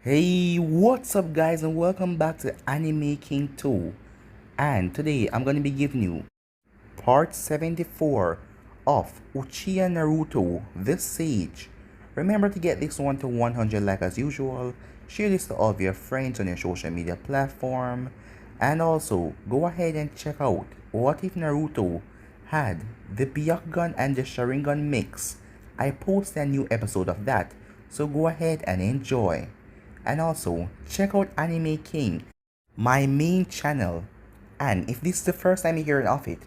Hey, what's up guys and welcome back to Anime King 2. And today I'm going to be giving you part 74 of Uchiha Naruto, the Sage. Remember to get this one to 100 like as usual, share this to all of your friends on your social media platform, and also go ahead and check out What If Naruto had the Byakugan and the Sharingan mix. I posted a new episode of that, so go ahead and enjoy. And also, check out Anime King, my main channel. And if this is the first time you're hearing of it,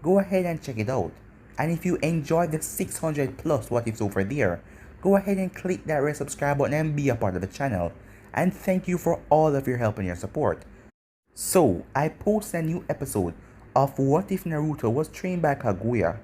go ahead and check it out. And if you enjoy the 600 plus what ifs over there, go ahead and click that red subscribe button and be a part of the channel. And thank you for all of your help and your support. So, I posted a new episode of What If Naruto was trained by Kaguya.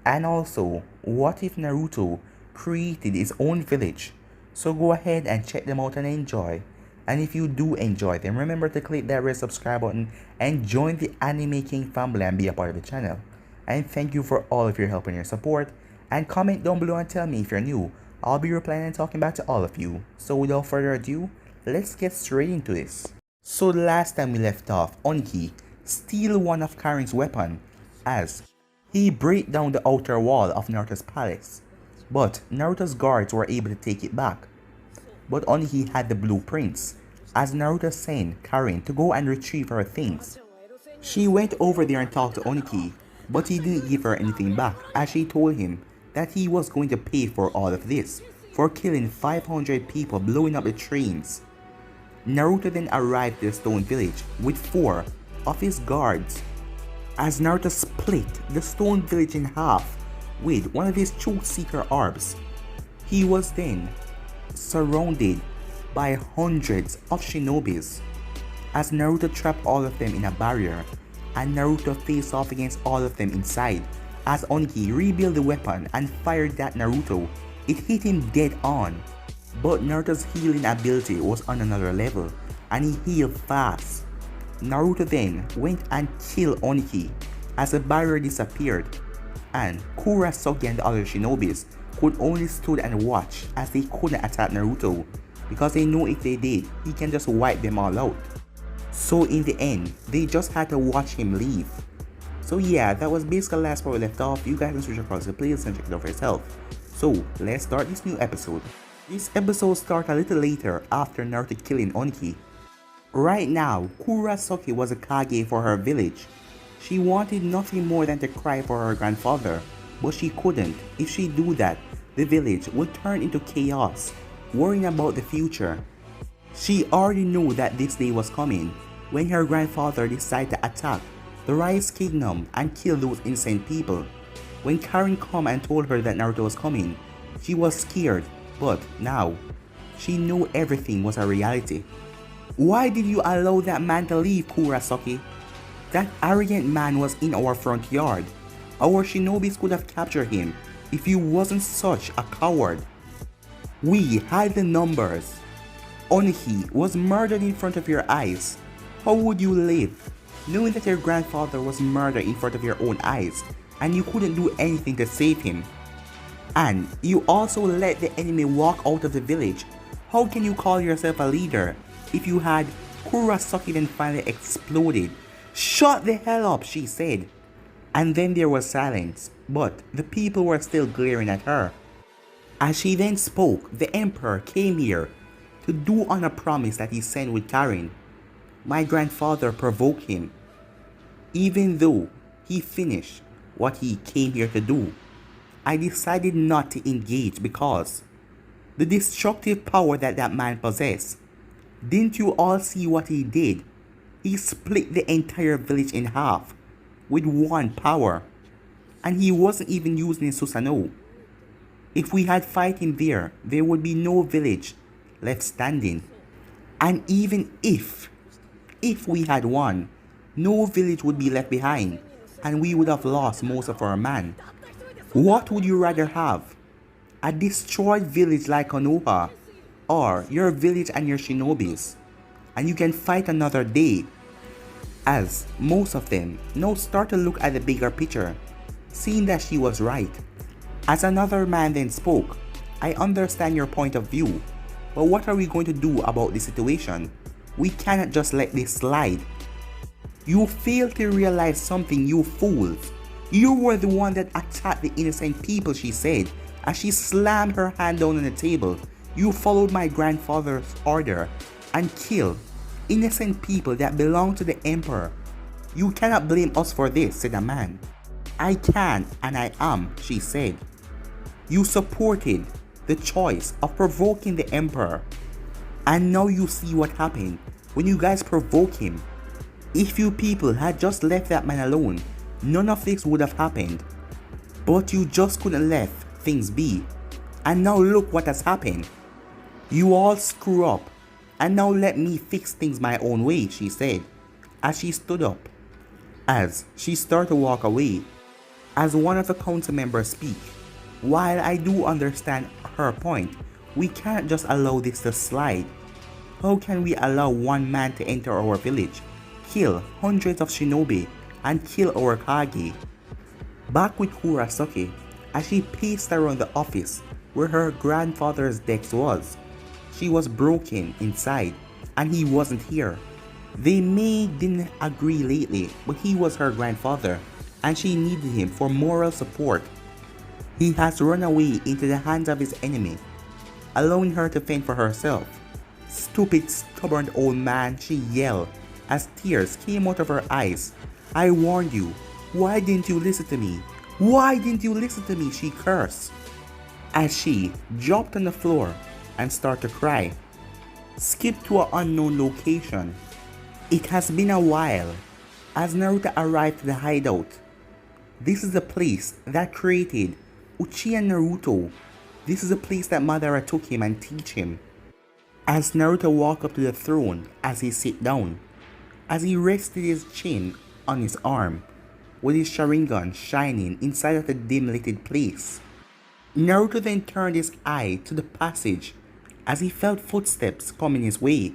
And also, What If Naruto created his own village. So go ahead and check them out and enjoy. And if you do enjoy them, remember to click that red subscribe button and join the Anime King family and be a part of the channel. And thank you for all of your help and your support. And comment down below and tell me if you're new. I'll be replying and talking back to all of you. So without further ado, let's get straight into this. So the last time we left off, Onki steal one of Karin's weapon as he break down the outer wall of Naruto's palace. But Naruto's guards were able to take it back. But Oniki had the blueprints, as Naruto sent Karin to go and retrieve her things. She went over there and talked to Oniki, but he didn't give her anything back, as she told him that he was going to pay for all of this, for killing 500 people blowing up the trains. Naruto then arrived to the stone village with 4 of his guards, as Naruto split the stone village in half with one of his truth seeker orbs. He was then surrounded by hundreds of shinobis, as Naruto trapped all of them in a barrier, and Naruto faced off against all of them inside. As Oniki rebuilt the weapon and fired at Naruto, it hit him dead on. But Naruto's healing ability was on another level, and he healed fast. Naruto then went and killed Oniki as the barrier disappeared, and Kurosaki and the other shinobis could only stood and watch, as they couldn't attack Naruto because they know if they did, he can just wipe them all out. So in the end, they just had to watch him leave. So yeah, that was basically the last part we left off. You guys can switch across the playlist and check it out for yourself. So let's start this new episode. This episode starts a little later after Naruto killing Oniki. Right now, Kurosaki was a Kage for her village. She wanted nothing more than to cry for her grandfather, but she couldn't. If she do that, the village would turn into chaos, worrying about the future. She already knew that this day was coming, when her grandfather decided to attack the Rice Kingdom and kill those innocent people. When Karin come and told her that Naruto was coming, she was scared, but now, she knew everything was a reality. Why did you allow that man to leave, Kurosaki? That arrogant man was in our front yard. Our shinobis could have captured him if you wasn't such a coward. We had the numbers. Oniki was murdered in front of your eyes. How would you live, knowing that your grandfather was murdered in front of your own eyes and you couldn't do anything to save him? And you also let the enemy walk out of the village. How can you call yourself a leader if you had Kurosaki then finally exploded? Shut the hell up, she said. And then there was silence, but the people were still glaring at her. As she then spoke, the emperor came here to do on a promise that he sent with Karin. My grandfather provoked him. Even though he finished what he came here to do, I decided not to engage because the destructive power that that man possessed. Didn't you all see what he did? He split the entire village in half with one power, and he wasn't even using Susanoo. If we had fight him there would be no village left standing. And even if we had won, no village would be left behind, and we would have lost most of our men. What would you rather have? A destroyed village like Konoha, or your village and your shinobis, and you can fight another day? As most of them now start to look at the bigger picture, seeing that she was right. As another man then spoke, I understand your point of view, But what are we going to do about the situation? We cannot just let this slide. You fail to realize something, you fools. You were the one that attacked the innocent people, she said, as she slammed her hand down on the table. You followed my grandfather's order and killed innocent people that belong to the emperor. You cannot blame us for this, said a man. I can and I am, she said. You supported the choice of provoking the emperor. And now you see what happened when you guys provoke him. If you people had just left that man alone, none of this would have happened. But you just couldn't let things be. And now look what has happened. You all screw up. And now let me fix things my own way, she said, as she stood up. As she started to walk away, as one of the council members speak, while I do understand her point, we can't just allow this to slide. How can we allow one man to enter our village, kill hundreds of shinobi, and kill our Kage? Back with Kurasuke, as she paced around the office where her grandfather's desk was. She was broken inside, and he wasn't here. They didn't agree lately, but he was her grandfather, and she needed him for moral support. He has run away into the hands of his enemy, allowing her to fend for herself. Stupid, stubborn old man, she yelled as tears came out of her eyes. I warned you. Why didn't you listen to me? Why didn't you listen to me? She cursed as she dropped on the floor and started to cry. Skip to an unknown location. It has been a while as Naruto arrived to the hideout. This is the place that created Uchiha Naruto. This is the place that Madara took him and teach him. As Naruto walked up to the throne as he sat down, as he rested his chin on his arm, with his sharingan shining inside of the dim-lighted place. Naruto then turned his eye to the passage as he felt footsteps coming his way.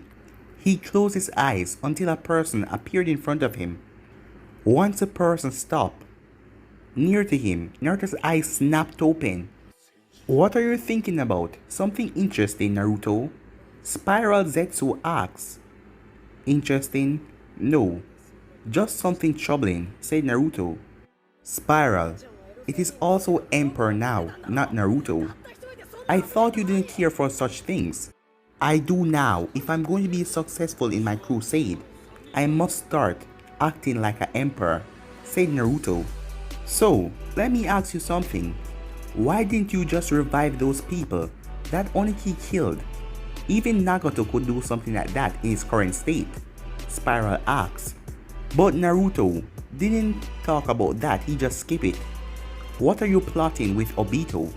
He closed his eyes until a person appeared in front of him. Once the person stopped near to him, Naruto's eyes snapped open. What are you thinking about? Something interesting, Naruto? Spiral Zetsu asks. Interesting? No. Just something troubling, said Naruto. Spiral, it is also Emperor now, not Naruto. I thought you didn't care for such things. I do now. If I'm going to be successful in my crusade, I must start acting like an emperor, said Naruto. So, let me ask you something. Why didn't you just revive those people that Oniki killed? Even Nagato could do something like that in his current state, Spiral asks. But Naruto didn't talk about that, he just skipped it. What are you plotting with Obito?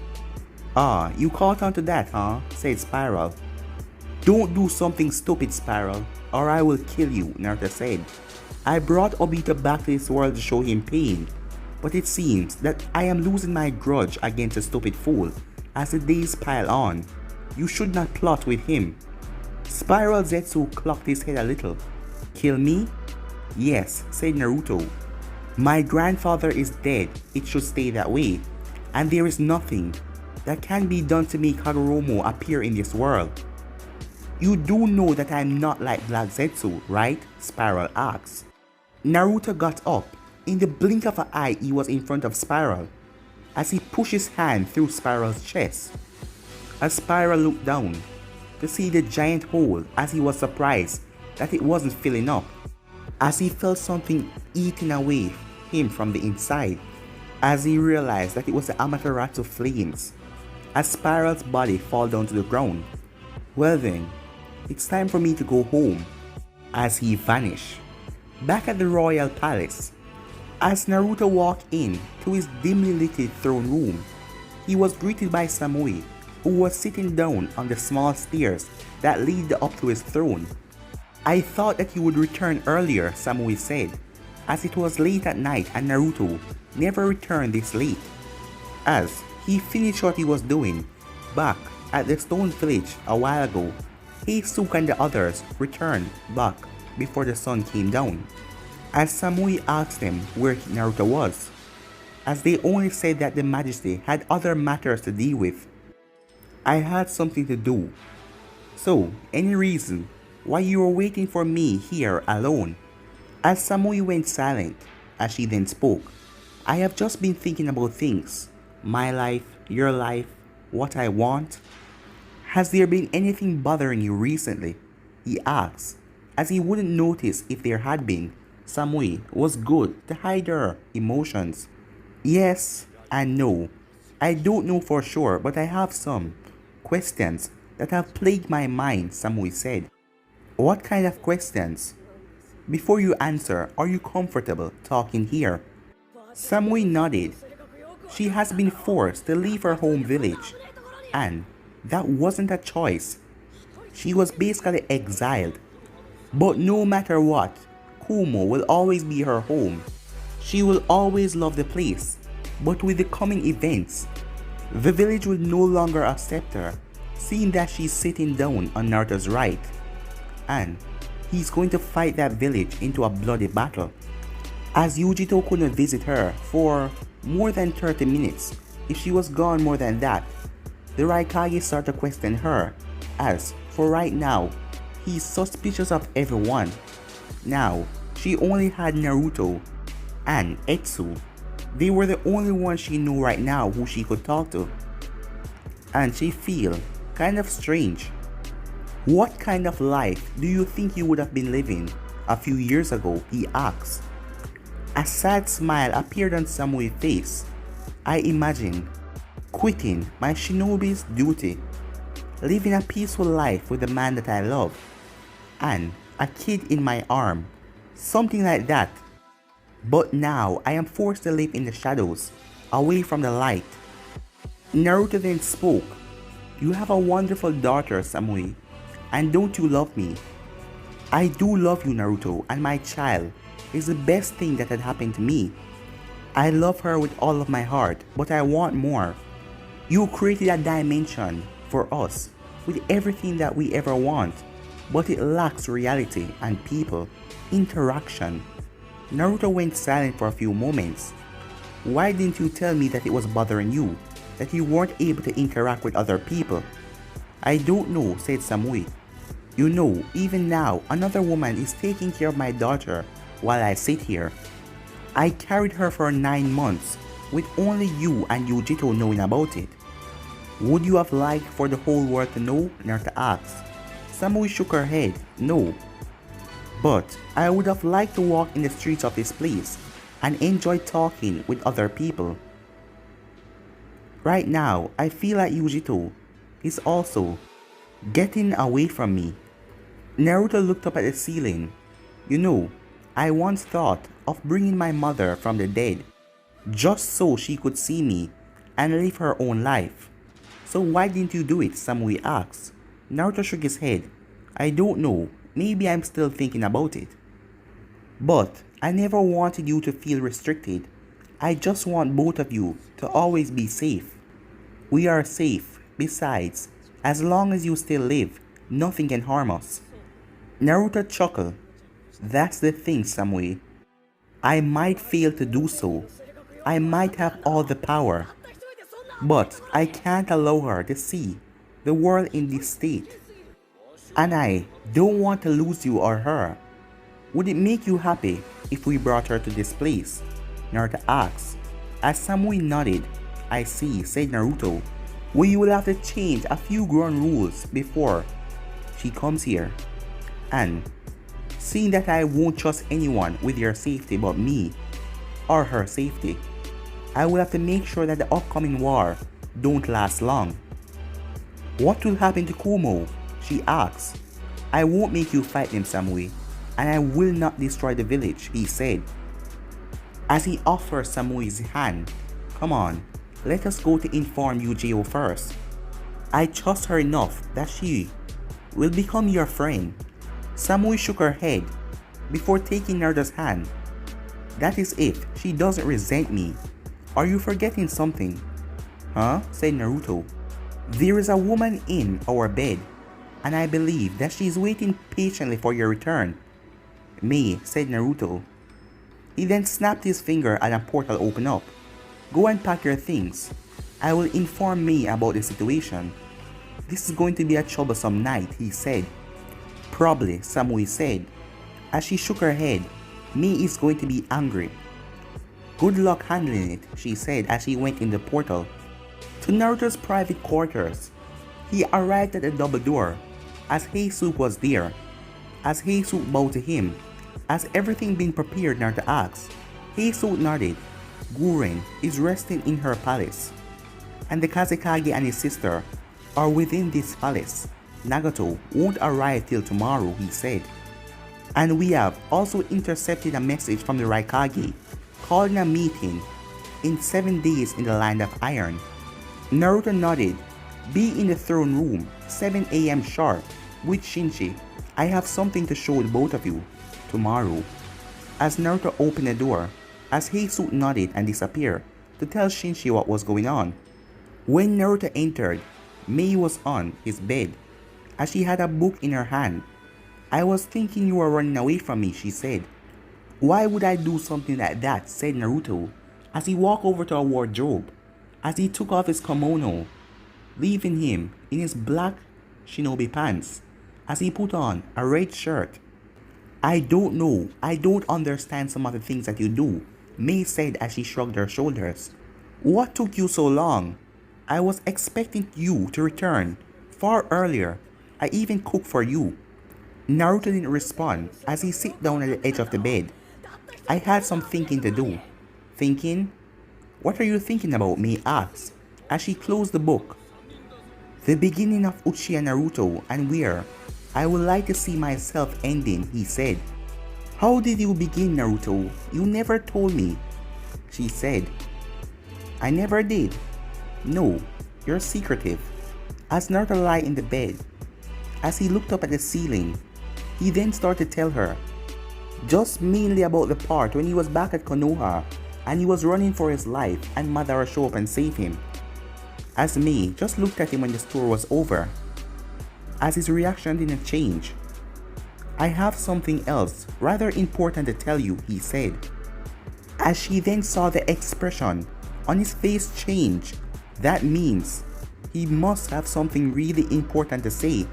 Ah, you caught on to that, huh? Said Spiral. Don't do something stupid, Spiral, or I will kill you, Naruto said. I brought Obito back to this world to show him pain, but it seems that I am losing my grudge against a stupid fool as the days pile on. You should not plot with him. Spiral Zetsu clocked his head a little. Kill me? Yes, said Naruto. My grandfather is dead, it should stay that way, and there is nothing that can be done to make Kagoromo appear in this world. You do know that I am not like Black Zetsu, right? Spiral asks. Naruto got up. In the blink of an eye, he was in front of Spiral as he pushed his hand through Spiral's chest. As Spiral looked down to see the giant hole, as he was surprised that it wasn't filling up, as he felt something eating away him from the inside, as he realized that it was the Amaterasu flames, as Spiral's body fell down to the ground. Well then, it's time for me to go home, as he vanished. Back at the royal palace, as Naruto walked in to his dimly lit throne room, he was greeted by Samui, who was sitting down on the small stairs that lead up to his throne. I thought that you would return earlier, Samui said, as it was late at night and Naruto never returned this late. As he finished what he was doing back at the stone village a while ago, Heisuke and the others returned back before the sun came down. As Samui asked them where Naruto was, as they only said that the Majesty had other matters to deal with. I had something to do. So, any reason why you were waiting for me here alone? As Samui went silent, as she then spoke, I have just been thinking about things. My life, your life, what I want. Has there been anything bothering you recently? He asked, as he wouldn't notice if there had been. Samui was good to hide her emotions. Yes and no. I don't know for sure, but I have some questions that have plagued my mind, Samui said. What kind of questions? Before you answer, are you comfortable talking here? Samui nodded. She has been forced to leave her home village, and that wasn't a choice. She was basically exiled. But no matter what, Kumo will always be her home. She will always love the place. But with the coming events, the village will no longer accept her, seeing that she's sitting down on Naruto's right. And he's going to fight that village into a bloody battle. As Yujito couldn't visit her for more than 30 minutes, if she was gone more than that, the Raikage started to question her, as for right now, he's suspicious of everyone. Now, she only had Naruto and Etsu. They were the only ones she knew right now who she could talk to. And she feel kind of strange. What kind of life do you think you would have been living a few years ago? He asked. A sad smile appeared on Samui's face. I imagined quitting my shinobi's duty, living a peaceful life with the man that I love, and a kid in my arm, something like that. But now I am forced to live in the shadows, away from the light. Naruto then spoke. You have a wonderful daughter, Samui, and don't you love me? I do love you, Naruto, and my child is the best thing that had happened to me. I love her with all of my heart, but I want more. You created a dimension for us with everything that we ever want, but it lacks reality and people, interaction. Naruto went silent for a few moments. Why didn't you tell me that it was bothering you, that you weren't able to interact with other people? I don't know, said Samui. You know, even now, another woman is taking care of my daughter while I sit here. I carried her for 9 months, with only you and Yujito knowing about it. Would you have liked for the whole world to know? Naruto asked. Samui shook her head. No. But I would have liked to walk in the streets of this place and enjoy talking with other people. Right now, I feel like Yujito is also getting away from me. Naruto looked up at the ceiling. You know, I once thought of bringing my mother from the dead, just so she could see me and live her own life. So why didn't you do it? Samui asked. Naruto shook his head. I don't know, maybe I'm still thinking about it. But I never wanted you to feel restricted. I just want both of you to always be safe. We are safe. Besides, as long as you still live, nothing can harm us. Naruto chuckled. That's the thing, Samui. I might fail to do so. I might have all the power. But I can't allow her to see the world in this state. And I don't want to lose you or her. Would it make you happy if we brought her to this place? Naruto asked. As Samui nodded. I see, said Naruto. We will have to change a few ground rules before she comes here. And seeing that I won't trust anyone with your safety but me or her safety, I will have to make sure that the upcoming war don't last long. What will happen to Kumo? She asked. I won't make you fight them, Samui, and I will not destroy the village, he said. As he offered Samui's hand, come on, let us go to inform Eugeo first. I trust her enough that she will become your friend. Samui shook her head before taking Naruto's hand. That is if she doesn't resent me. Are you forgetting something? Huh? Said Naruto. There is a woman in our bed, and I believe that she is waiting patiently for your return. Mei, said Naruto. He then snapped his finger and a portal opened up. Go and pack your things. I will inform Mei about the situation. This is going to be a troublesome night, he said. Probably, Samui said. As she shook her head, Mei is going to be angry. Good luck handling it, she said as she went in the portal to Naruto's private quarters. He arrived at the double door as Heisuke was there. As Heisuke bowed to him, has everything been prepared, Naruto asked. Heisuke nodded. Guren is resting in her palace, and the Kazekage and his sister are within this palace. Nagato won't arrive till tomorrow, he said. And we have also intercepted a message from the Raikage calling a meeting in 7 days in the Land of Iron. Naruto nodded. Be in the throne room, 7 AM sharp, with Shinji. I have something to show the both of you tomorrow. As Naruto opened the door, as Heisuke nodded and disappeared to tell Shinji what was going on. When Naruto entered, Mei was on his bed as she had a book in her hand. I was thinking you were running away from me, she said. Why would I do something like that, said Naruto as he walked over to a wardrobe as he took off his kimono, leaving him in his black shinobi pants as he put on a red shirt. I don't know, I don't understand some of the things that you do, Mei said as she shrugged her shoulders. What took you so long? I was expecting you to return far earlier. I even cooked for you. Naruto didn't respond as he sat down at the edge of the bed. I had some thinking to do. Thinking? What are you thinking about, Mei asked as she closed the book. The beginning of Uchiha Naruto and where I would like to see myself ending, he said. How did you begin, Naruto? You never told me, she said. I never did. No, you're secretive. As Naruto lay in the bed, as he looked up at the ceiling, he then started to tell her, just mainly about the part when he was back at Konoha and he was running for his life and Madara showed up and saved him. As Mei just looked at him when the story was over, as his reaction didn't change. I have something else rather important to tell you, he said. As she then saw the expression on his face change, that means he must have something really important to say.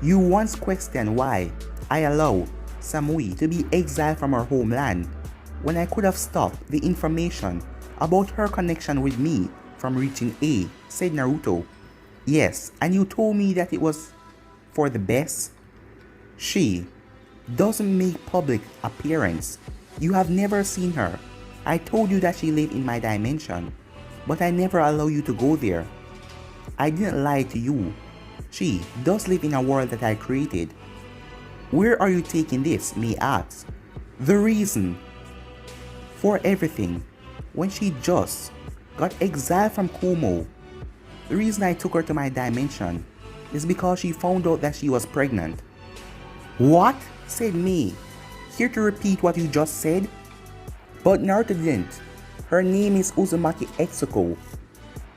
You once questioned why I allow Samui to be exiled from her homeland when I could have stopped the information about her connection with me from reaching A, said Naruto. Yes, and you told me that it was for the best. She doesn't make public appearance. You have never seen her. I told you that she lived in my dimension, but I never allow you to go there. I didn't lie to you. She does live in a world that I created. Where are you taking this? Mei asked. The reason for everything when she just got exiled from Kumo. The reason I took her to my dimension is because she found out that she was pregnant. What? Said Mei. Here to repeat what you just said? But Naruto didn't. Her name is Uzumaki Etsuko.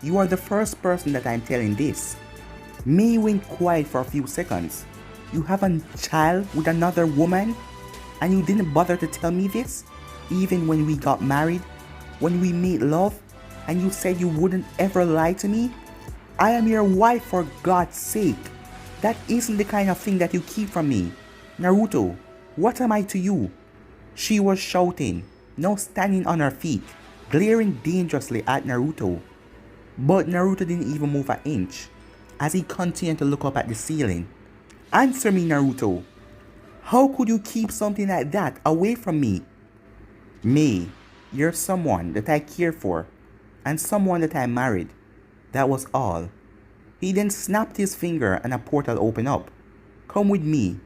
You are the first person that I'm telling this. Mei went quiet for a few seconds. You have a child with another woman? And you didn't bother to tell me this? Even when we got married? When we made love? And you said you wouldn't ever lie to me? I am your wife, for God's sake. That isn't the kind of thing that you keep from me. Naruto, what am I to you? She was shouting, now standing on her feet, glaring dangerously at Naruto. But Naruto didn't even move an inch as he continued to look up at the ceiling. Answer me, Naruto. How could you keep something like that away from me? Mei, you're someone that I care for and someone that I married. That was all. He then snapped his finger and a portal opened up. Come with me.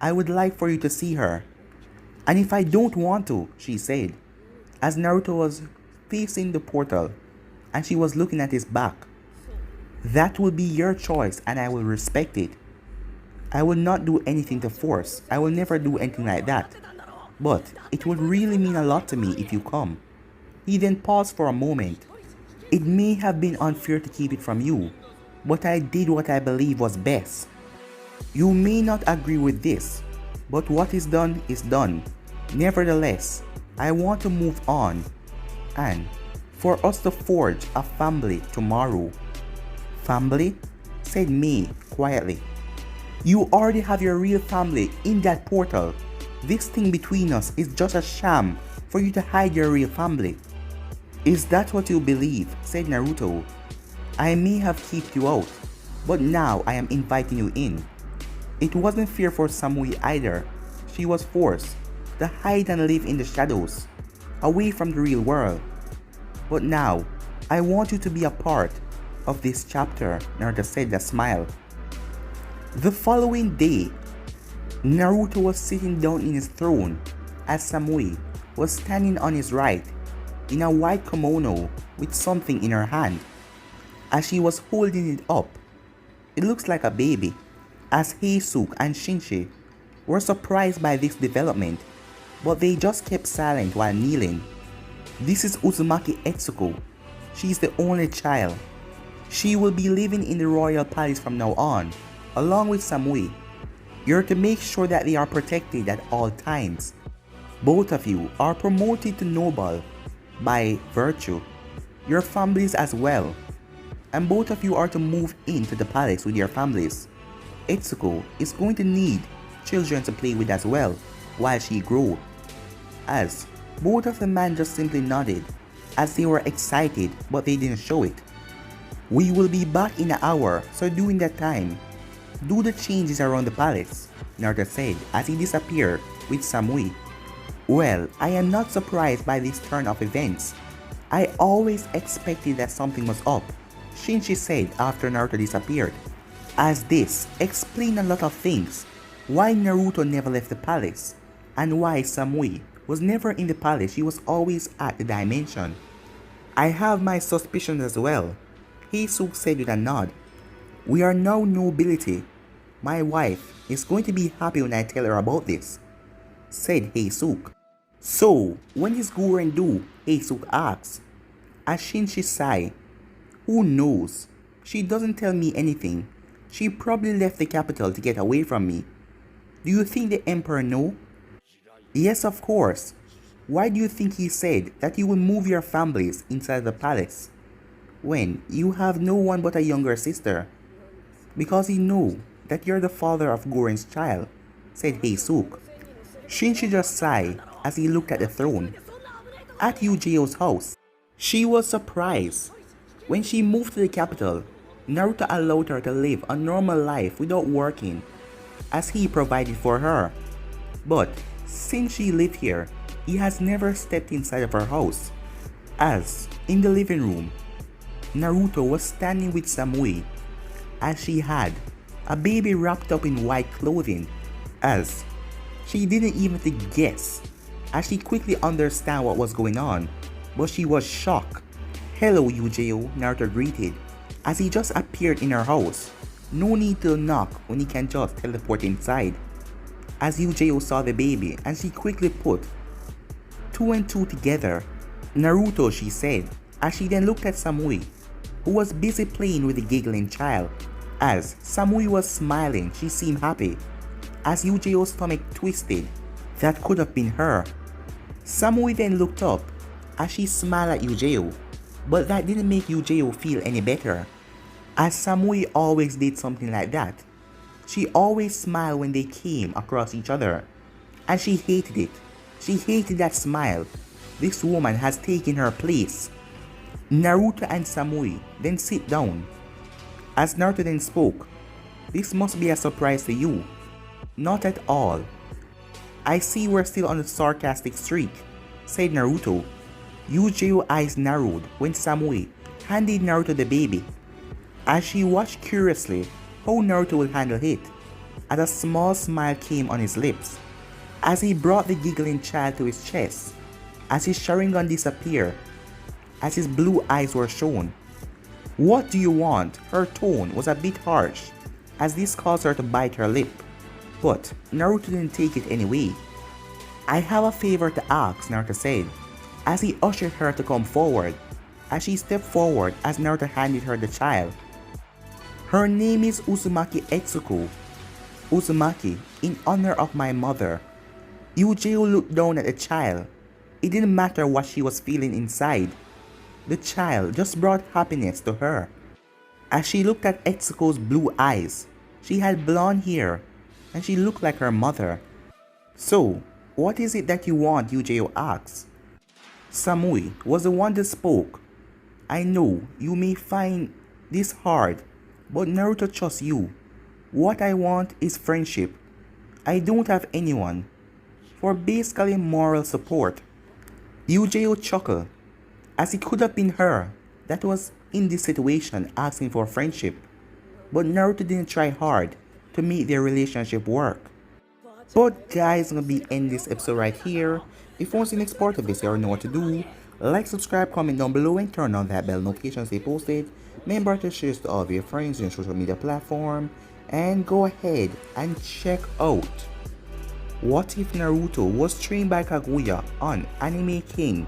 I would like for you to see her. And if I don't want to, she said, as Naruto was facing the portal and she was looking at his back. That will be your choice and I will respect it. I will not do anything to force. I will never do anything like that. But it would really mean a lot to me if you come. He then paused for a moment. It may have been unfair to keep it from you, but I did what I believe was best. You may not agree with this, but what is done is done. Nevertheless, I want to move on and for us to forge a family tomorrow. Family? said Mei quietly. You already have your real family in that portal. This thing between us is just a sham for you to hide your real family. Is that what you believe? Said Naruto. I may have kept you out, but now I am inviting you in. It wasn't fair for Samui either. She was forced to hide and live in the shadows, away from the real world. But now, I want you to be a part of this chapter, Naruto said with a smile. The following day, Naruto was sitting down in his throne as Samui was standing on his right in a white kimono with something in her hand. As she was holding it up, it looks like a baby. As Heisuke and Shinji were surprised by this development, but they just kept silent while kneeling. This is Uzumaki Etsuko. She is the only child. She will be living in the royal palace from now on, along with Samui. You're to make sure that they are protected at all times. Both of you are promoted to noble by virtue, your families as well, and both of you are to move into the palace with your families. Etsuko is going to need children to play with as well while she grows. As both of the men just simply nodded as they were excited, but they didn't show it. We will be back in an hour, so during that time, do the changes around the palace, Naruto said as he disappeared with Samui. Well, I am not surprised by this turn of events. I always expected that something was up, Shinji said after Naruto disappeared. As this explained a lot of things, why Naruto never left the palace, and why Samui was never in the palace, she was always at the dimension. I have my suspicions as well, Heisuke said with a nod. We are now nobility. My wife is going to be happy when I tell her about this, said Heisuke. So, when is Guren due? Heisuke asked. As Shinji sighed. Who knows? She doesn't tell me anything. She probably left the capital to get away from me. Do you think the emperor knows? Yes, of course. Why do you think he said that you will move your families inside the palace when you have no one but a younger sister? Because he knows that you're the father of Guren's child, said Heisuke. Shinji just sighed as he looked at the throne. At Yuji's house, she was surprised. When she moved to the capital, Naruto allowed her to live a normal life without working, as he provided for her. But since she lived here, he has never stepped inside of her house. As in the living room, Naruto was standing with Samui, as she had a baby wrapped up in white clothing, as she didn't even guess, as she quickly understood what was going on, but she was shocked. Hello Yuji, Naruto greeted, as he just appeared in her house. No need to knock when he can just teleport inside. As Yuji saw the baby, and she quickly put two and two together. Naruto, she said, as she then looked at Samui, who was busy playing with the giggling child. As Samui was smiling, she seemed happy. As Yuji's stomach twisted, that could have been her. Samui then looked up as she smiled at Yuji, but that didn't make Yuji feel any better, as Samui always did something like that. She always smiled when they came across each other, and she hated it. She hated that smile. This woman has taken her place. Naruto and Samui then sit down. As Naruto then spoke, this must be a surprise to you. Not at all. I see we're still on the sarcastic streak, said Naruto. Yuji's eyes narrowed when Samui handed Naruto the baby, as she watched curiously how Naruto would handle it, as a small smile came on his lips, as he brought the giggling child to his chest, as his sharingan disappeared, as his blue eyes were shown. What do you want? Her tone was a bit harsh, as this caused her to bite her lip, but Naruto didn't take it anyway. I have a favor to ask, Naruto said, as he ushered her to come forward, as she stepped forward as Naruto handed her the child. Her name is Uzumaki Etsuko. Uzumaki, in honor of my mother. Yuji looked down at the child. It didn't matter what she was feeling inside. The child just brought happiness to her. as she looked at Etsuko's blue eyes. She had blonde hair, and she looked like her mother. "So, what is it that you want?" Uchiha asked. Samui was the one that spoke. "I know you may find this hard, but Naruto trusts you. What I want is friendship. I don't have anyone for basically moral support." Uchiha chuckled, as it could have been her that was in this situation asking for friendship. But Naruto didn't try hard to make their relationship work. But guys, I'm gonna be ending this episode right here. If you want to see the next part of this, you already know what to do. Like, subscribe, comment down below, and turn on that bell notification so they posted. Remember to share this to all of your friends on your social media platform. And go ahead and check out What If Naruto was trained by Kaguya on Anime King.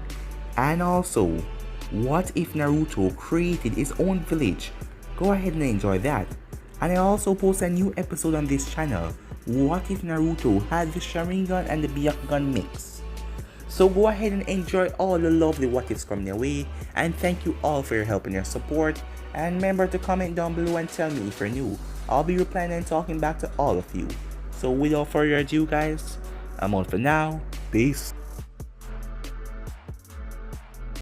And also, what if Naruto created his own village? Go ahead and enjoy that. And I also post a new episode on this channel. What if Naruto had the Sharingan and the Byakugan mix? So go ahead and enjoy all the lovely what ifs coming your way. And thank you all for your help and your support. And remember to comment down below and tell me if you're new. I'll be replying and talking back to all of you. So without further ado guys, I'm out for now. Peace.